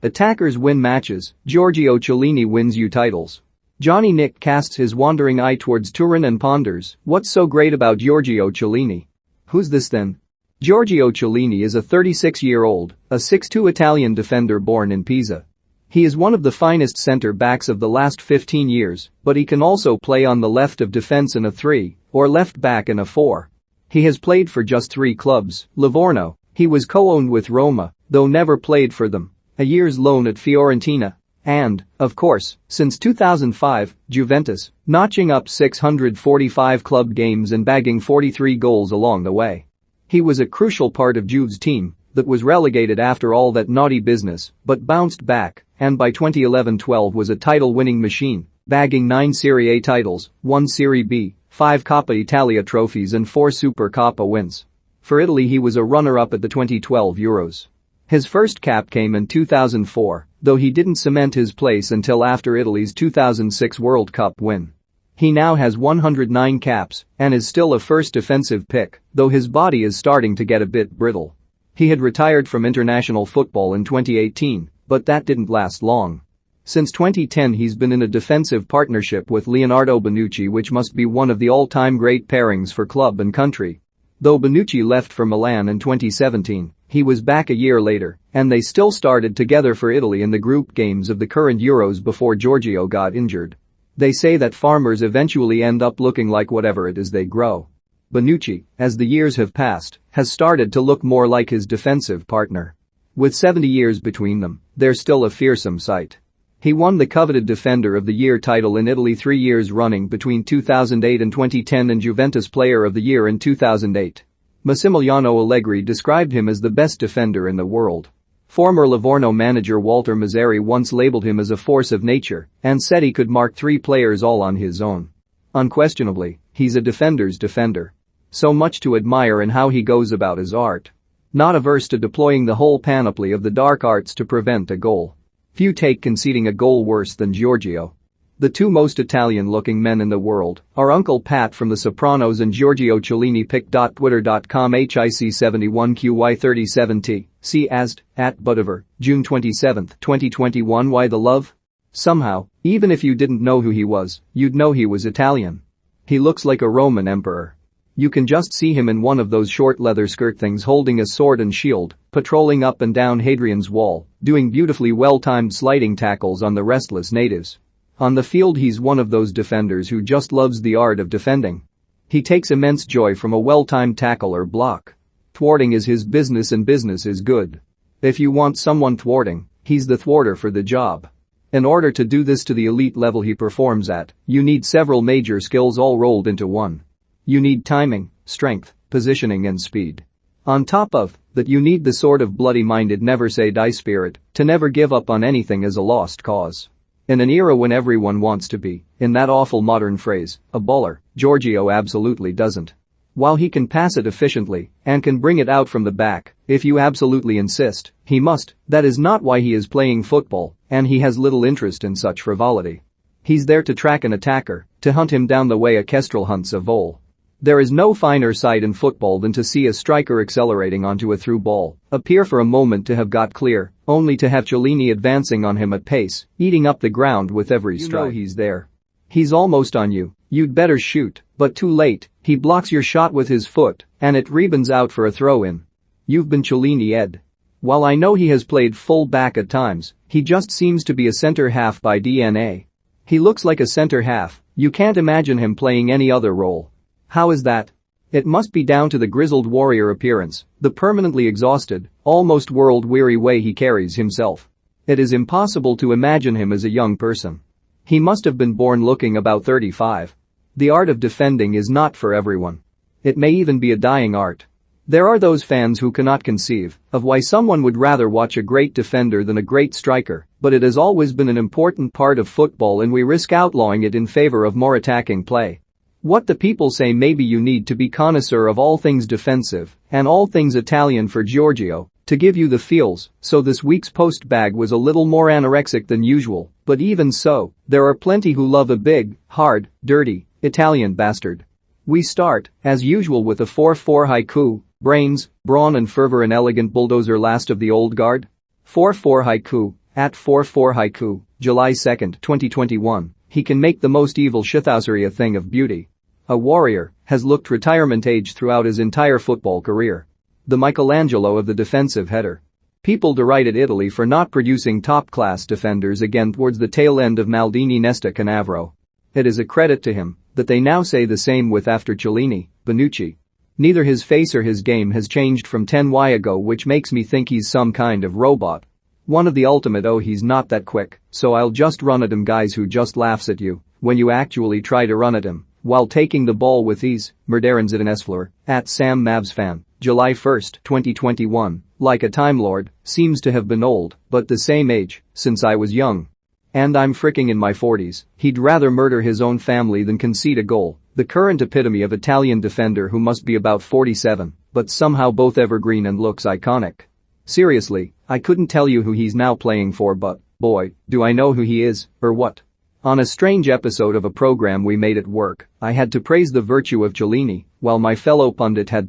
Attackers win matches, Giorgio Chiellini wins you titles. Johnny Nick casts his wandering eye towards Turin and ponders, what's so great about Giorgio Chiellini? Who's this then? Giorgio Chiellini is a 36-year-old, a 6'2" Italian defender born in Pisa. He is one of the finest centre-backs of the last 15 years, but he can also play on the left of defense in a 3, or left back in a 4. He has played for just 3 clubs, Livorno, he was co-owned with Roma, though never played for them, a year's loan at Fiorentina, and, of course, since 2005, Juventus, notching up 645 club games and bagging 43 goals along the way. He was a crucial part of Juve's team that was relegated after all that naughty business, but bounced back, and by 2011-12 was a title-winning machine, bagging 9 Serie A titles, 1 Serie B, 5 Coppa Italia trophies and 4 Super Coppa wins. For Italy he was a runner-up at the 2012 Euros. His first cap came in 2004, though he didn't cement his place until after Italy's 2006 World Cup win. He now has 109 caps and is still a first defensive pick, though his body is starting to get a bit brittle. He had retired from international football in 2018, but that didn't last long. Since 2010 he's been in a defensive partnership with Leonardo Bonucci, which must be one of the all-time great pairings for club and country. Though Bonucci left for Milan in 2017, he was back a year later, and they still started together for Italy in the group games of the current Euros before Giorgio got injured. They say that farmers eventually end up looking like whatever it is they grow. Bonucci, as the years have passed, has started to look more like his defensive partner. With 70 years between them, they're still a fearsome sight. He won the coveted Defender of the Year title in Italy 3 years running between 2008 and 2010 and Juventus Player of the Year in 2008. Massimiliano Allegri described him as the best defender in the world. Former Livorno manager Walter Mazzarri once labeled him as a force of nature and said he could mark 3 players all on his own. Unquestionably, he's a defender's defender. So much to admire in how he goes about his art. Not averse to deploying the whole panoply of the dark arts to prevent a goal. Few take conceding a goal worse than Giorgio. The 2 most Italian-looking men in the world are Uncle Pat from The Sopranos and Giorgio Chiellini. Pic.twitter.com HIC71QY37T, C asked, @Budiver, June 27, 2021. Why the love? Somehow, even if you didn't know who he was, you'd know he was Italian. He looks like a Roman emperor. You can just see him in one of those short leather skirt things holding a sword and shield, patrolling up and down Hadrian's Wall, doing beautifully well-timed sliding tackles on the restless natives. On the field he's one of those defenders who just loves the art of defending. He takes immense joy from a well-timed tackle or block. Thwarting is his business and business is good. If you want someone thwarting, he's the thwarter for the job. In order to do this to the elite level he performs at, you need several major skills all rolled into one. You need timing, strength, positioning and speed. On top of that you need the sort of bloody-minded never-say-die spirit to never give up on anything as a lost cause. In an era when everyone wants to be, in that awful modern phrase, a baller, Giorgio absolutely doesn't. While he can pass it efficiently and can bring it out from the back, if you absolutely insist, he must, that is not why he is playing football, and he has little interest in such frivolity. He's there to track an attacker, to hunt him down the way a kestrel hunts a vole. There is no finer sight in football than to see a striker accelerating onto a through ball, appear for a moment to have got clear, only to have Chiellini advancing on him at pace, eating up the ground with every stride. You know he's there. He's almost on you, you'd better shoot, but too late, he blocks your shot with his foot, and it rebounds out for a throw-in. You've been Chiellini Ed. While I know he has played full back at times, he just seems to be a centre-half by DNA. He looks like a centre-half, you can't imagine him playing any other role. How is that? It must be down to the grizzled warrior appearance, the permanently exhausted, almost world-weary way he carries himself. It is impossible to imagine him as a young person. He must have been born looking about 35. The art of defending is not for everyone. It may even be a dying art. There are those fans who cannot conceive of why someone would rather watch a great defender than a great striker, but it has always been an important part of football and we risk outlawing it in favor of more attacking play. What the people say, maybe you need to be connoisseur of all things defensive and all things Italian for Giorgio to give you the feels, so this week's post bag was a little more anorexic than usual, but even so, there are plenty who love a big, hard, dirty, Italian bastard. We start, as usual, with a 4-4 haiku, brains, brawn and fervor, an elegant bulldozer, last of the old guard. 4-4 haiku, At 4-4 Haiku, July 2, 2021, he can make the most evil shithousery a thing of beauty. A warrior has looked retirement age throughout his entire football career. The Michelangelo of the defensive header. People derided Italy for not producing top-class defenders again towards the tail end of Maldini Nesta Canavaro. It is a credit to him that they now say the same with after Chiellini, Bonucci. Neither his face or his game has changed from 10 years ago, which makes me think he's some kind of robot. One of the ultimate "oh he's not that quick, so I'll just run at him" guys who just laughs at you when you actually try to run at him while taking the ball with ease. Murderans at an Esfleur, at Sam Mavs fan, July 1, 2021, like a Time Lord, seems to have been old, but the same age, since I was young. And I'm fricking in my 40s, he'd rather murder his own family than concede a goal. The current epitome of Italian defender who must be about 47, but somehow both evergreen and looks iconic. Seriously, I couldn't tell you who he's now playing for, but, boy, do I know who he is, or what. On a strange episode of a program we made at work, I had to praise the virtue of Chiellini, while my fellow pundit had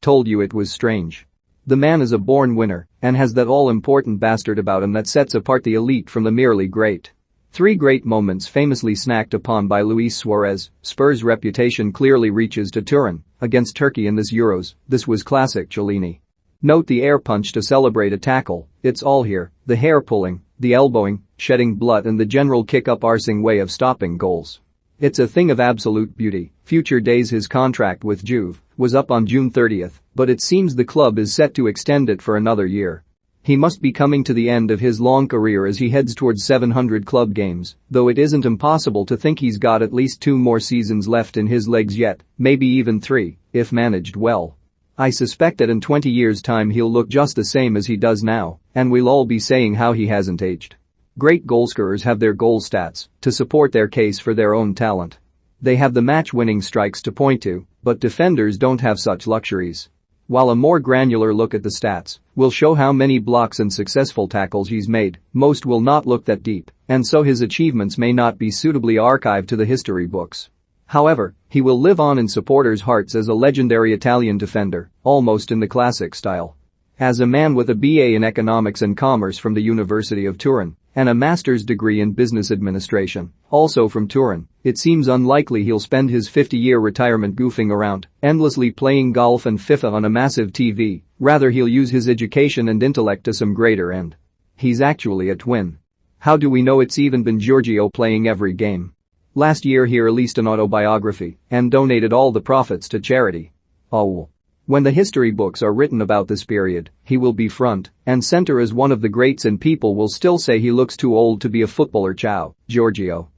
told you it was strange. The man is a born winner, and has that all-important bastard about him that sets apart the elite from the merely great. 3 great moments famously snacked upon by Luis Suarez. Spurs' reputation clearly reaches to Turin against Turkey in this Euros. This was classic Chiellini. Note the air punch to celebrate a tackle. It's all here, the hair pulling, the elbowing, shedding blood and the general kick-up arsing way of stopping goals. It's a thing of absolute beauty. Future days. His contract with Juve was up on June 30, but it seems the club is set to extend it for another year. He must be coming to the end of his long career as he heads towards 700 club games, though it isn't impossible to think he's got at least 2 more seasons left in his legs yet, maybe even 3, if managed well. I suspect that in 20 years' time he'll look just the same as he does now, and we'll all be saying how he hasn't aged. Great goalscorers have their goal stats to support their case for their own talent. They have the match-winning strikes to point to, but defenders don't have such luxuries. While a more granular look at the stats will show how many blocks and successful tackles he's made, most will not look that deep, and so his achievements may not be suitably archived to the history books. However, he will live on in supporters' hearts as a legendary Italian defender, almost in the classic style. As a man with a BA in economics and commerce from the University of Turin and a master's degree in business administration, also from Turin, it seems unlikely he'll spend his 50-year retirement goofing around, endlessly playing golf and FIFA on a massive TV. Rather, he'll use his education and intellect to some greater end. He's actually a twin. How do we know? It's even been Giorgio playing every game. Last year he released an autobiography and donated all the profits to charity. Oh. When the history books are written about this period, he will be front and center as one of the greats, and people will still say he looks too old to be a footballer. Ciao, Giorgio.